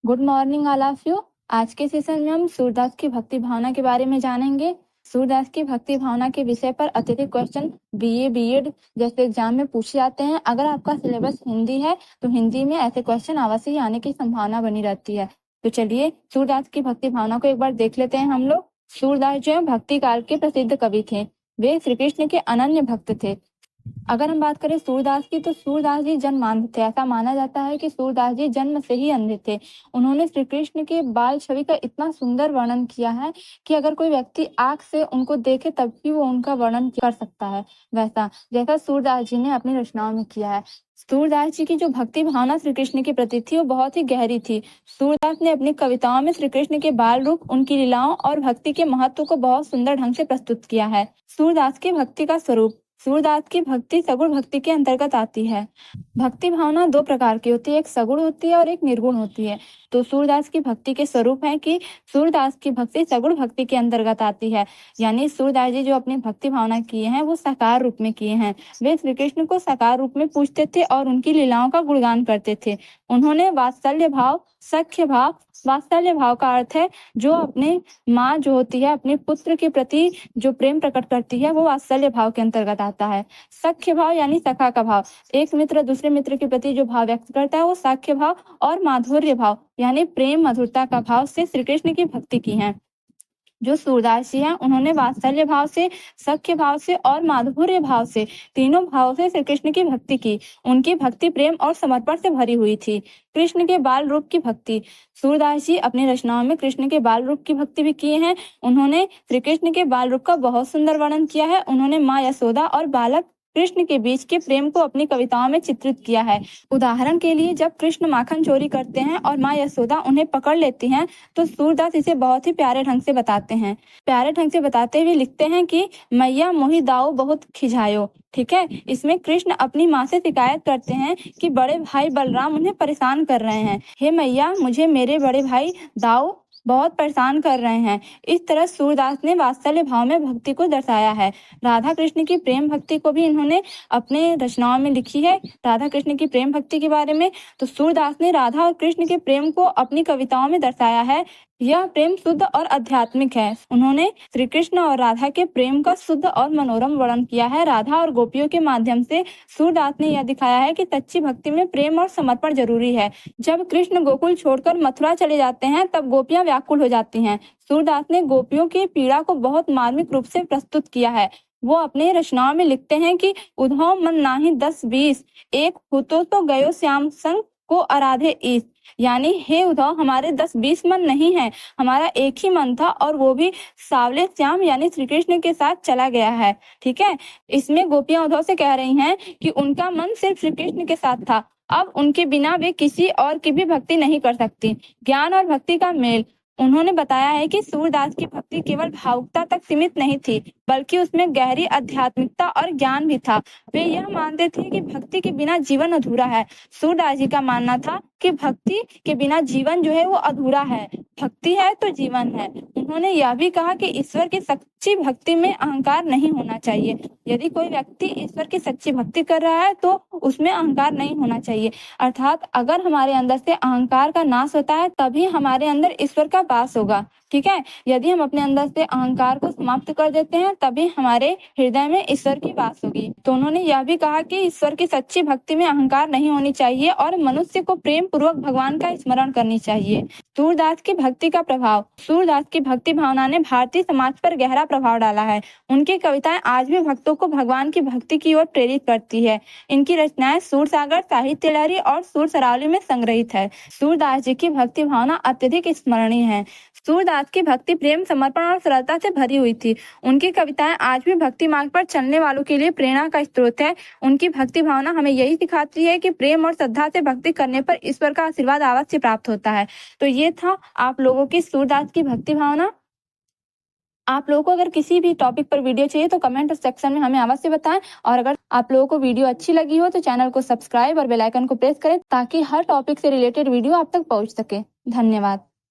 Good morning all of you. आज के session में हम सूरदास की भक्ति भावना के बारे में जानेंगे। सूरदास की भक्ति भावना के विषय पर अत्यधिक क्वेश्चन बीए बीएड जैसे एग्जाम में पूछे जाते हैं। अगर आपका सिलेबस हिंदी है तो हिंदी में ऐसे क्वेश्चन अवश्य ही आने की संभावना बनी रहती है। तो चलिए सूरदास की भक्ति भावना को एक बार देख लेते हैं हम लोग। सूरदास जो है भक्ति काल के प्रसिद्ध कवि थे। वे श्री कृष्ण के अनन्य भक्त थे। अगर हम बात करें सूरदास की, तो सूरदास जी जन्मांध थे। ऐसा माना जाता है कि सूरदास जी जन्म से ही अंधे थे। उन्होंने श्री कृष्ण के बाल छवि का इतना सुंदर वर्णन किया है कि अगर कोई व्यक्ति आंख से उनको देखे तब भी वो उनका वर्णन कर सकता है, वैसा जैसा सूरदास जी ने अपनी रचनाओं में किया है। सूरदास जी की जो भक्ति भावना श्री कृष्ण के प्रति थी वो बहुत ही गहरी थी। सूरदास ने अपनी कविताओं में श्री कृष्ण के बाल रूप, उनकी लीलाओं और भक्ति के महत्व को बहुत सुंदर ढंग से प्रस्तुत किया है। सूरदास की भक्ति का स्वरूप। सूरदास की भक्ति सगुण भक्ति के अंतर्गत आती है। भक्ति भावना दो प्रकार की होती है, एक सगुण होती है और एक निर्गुण होती है। तो सूरदास की भक्ति के स्वरूप है कि सूरदास की भक्ति सगुण भक्ति के अंतर्गत आती है। यानी सूरदास जी जो अपनी भक्ति भावना किए हैं वो साकार रूप में किए हैं। वे श्री कृष्ण को साकार रूप में पूजते थे और उनकी लीलाओं का गुणगान करते थे। उन्होंने वात्सल्य भाव, सख्य भाव, वात्सल्य भाव का अर्थ है जो अपने माँ जो होती है अपने पुत्र के प्रति जो प्रेम प्रकट करती है वो वात्सल्य भाव के अंतर्गत आता है। सख्य भाव यानी सखा का भाव, एक मित्र दूसरे मित्र के प्रति जो भाव व्यक्त करता है वो सख्य भाव। और माधुर्य भाव यानी प्रेम मधुरता का भाव से श्री कृष्ण की भक्ति की है। जो सूरदास जी हैं उन्होंने वात्सल्य भाव से, सख्य भाव से और माधुर्य भाव से, तीनों भाव से श्री कृष्ण की भक्ति की। उनकी भक्ति प्रेम और समर्पण से भरी हुई थी। कृष्ण के बाल रूप की भक्ति। सूरदास जी अपनी रचनाओं में कृष्ण के बाल रूप की भक्ति भी किए हैं। उन्होंने श्री कृष्ण के बाल रूप का बहुत सुंदर वर्णन किया है। उन्होंने माँ यशोदा और बालक कृष्ण के बीच के प्रेम को अपनी कविताओं में चित्रित किया है। उदाहरण के लिए जब कृष्ण माखन चोरी करते हैं और माँ यशोदा उन्हें पकड़ लेती हैं तो सूरदास इसे बहुत ही प्यारे ढंग से बताते हैं। प्यारे ढंग से बताते हुए लिखते हैं कि मैया मोहि दाऊ बहुत खिझायो। ठीक है, इसमें कृष्ण अपनी माँ से शिकायत करते हैं कि बड़े भाई बलराम उन्हें परेशान कर रहे हैं। हे मैया, मुझे मेरे बड़े भाई दाऊ बहुत परेशान कर रहे हैं। इस तरह सूरदास ने वात्सल्य भाव में भक्ति को दर्शाया है। राधा कृष्ण की प्रेम भक्ति को भी इन्होंने अपने रचनाओं में लिखी है। राधा कृष्ण की प्रेम भक्ति के बारे में तो सूरदास ने राधा और कृष्ण के प्रेम को अपनी कविताओं में दर्शाया है। यह प्रेम शुद्ध और आध्यात्मिक है। उन्होंने श्री कृष्ण और राधा के प्रेम का शुद्ध और मनोरम वर्णन किया है। राधा और गोपियों के माध्यम से सूरदास ने यह दिखाया है कि सच्ची भक्ति में प्रेम और समर्पण जरूरी है। जब कृष्ण गोकुल छोड़कर मथुरा चले जाते हैं तब गोपियां व्याकुल हो जाती हैं। सूरदास ने गोपियों की पीड़ा को बहुत मार्मिक रूप से प्रस्तुत किया है। वो अपने रचनाओं में लिखते हैं कि उधो मन नाही 10-20, एक हुतो तो गयो श्याम संग को आराधे ईश। यानी हे उद्धव, हमारे 10-20 मन नहीं है, हमारा एक ही मन था और वो भी सावले श्याम यानी श्री कृष्ण के साथ चला गया है। ठीक है, इसमें गोपियां उद्धव से कह रही हैं कि उनका मन सिर्फ श्री कृष्ण के साथ था, अब उनके बिना वे किसी और की भी भक्ति नहीं कर सकती। ज्ञान और भक्ति का मेल। उन्होंने बताया है कि सूरदास की भक्ति केवल भावुकता तक सीमित नहीं थी, बल्कि उसमें गहरी आध्यात्मिकता और ज्ञान भी था। वे यह मानते थे कि भक्ति के बिना जीवन अधूरा है। सूरदास जी का मानना था कि भक्ति के बिना जीवन जो है वो अधूरा है, भक्ति है तो जीवन है। उन्होंने यह भी कहा कि ईश्वर की सच्ची भक्ति में अहंकार नहीं होना चाहिए। यदि कोई व्यक्ति ईश्वर की सच्ची भक्ति कर रहा है तो उसमें अहंकार नहीं होना चाहिए। अर्थात अगर हमारे अंदर से अहंकार का नाश होता है तभी हमारे अंदर ईश्वर का वास होगा। ठीक है, यदि हम अपने अंदर से अहंकार को समाप्त कर देते हैं तभी हमारे हृदय में ईश्वर की वास होगी। तो उन्होंने यह भी कहा कि ईश्वर की सच्ची भक्ति में अहंकार नहीं होनी चाहिए और मनुष्य को प्रेम पूर्वक भगवान का स्मरण करनी चाहिए। सूरदास की भक्ति का प्रभाव। सूरदास की भक्ति भावना ने भारतीय समाज पर गहरा प्रभाव डाला है। उनकी कविताएं आज भी भक्तों को भगवान की भक्ति की ओर प्रेरित करती है। इनकी रचनाएं सूरसागर, साहित्य लहरी और सूर सरावली में संग्रहित है। सूरदास जी की भक्ति भावना अत्यधिक स्मरणीय है। सूरदास की भक्ति प्रेम, समर्पण और सरलता से भरी हुई थी। उनकी कविताएं आज भी भक्ति मार्ग पर चलने वालों के लिए प्रेरणा का स्रोत है। उनकी भक्ति भावना हमें यही सिखाती है कि प्रेम और श्रद्धा से भक्ति करने पर ईश्वर का आशीर्वाद अवश्य प्राप्त होता है। तो ये था आप लोगों की सूरदास की भक्ति भावना। आप लोगों को अगर किसी भी टॉपिक पर वीडियो चाहिए तो कमेंट सेक्शन में हमें अवश्य बताएं। और अगर आप लोगों को वीडियो अच्छी लगी हो तो चैनल को सब्सक्राइब और बेल आइकन को प्रेस करें ताकि हर टॉपिक से रिलेटेड वीडियो आप तक पहुंच सके। धन्यवाद।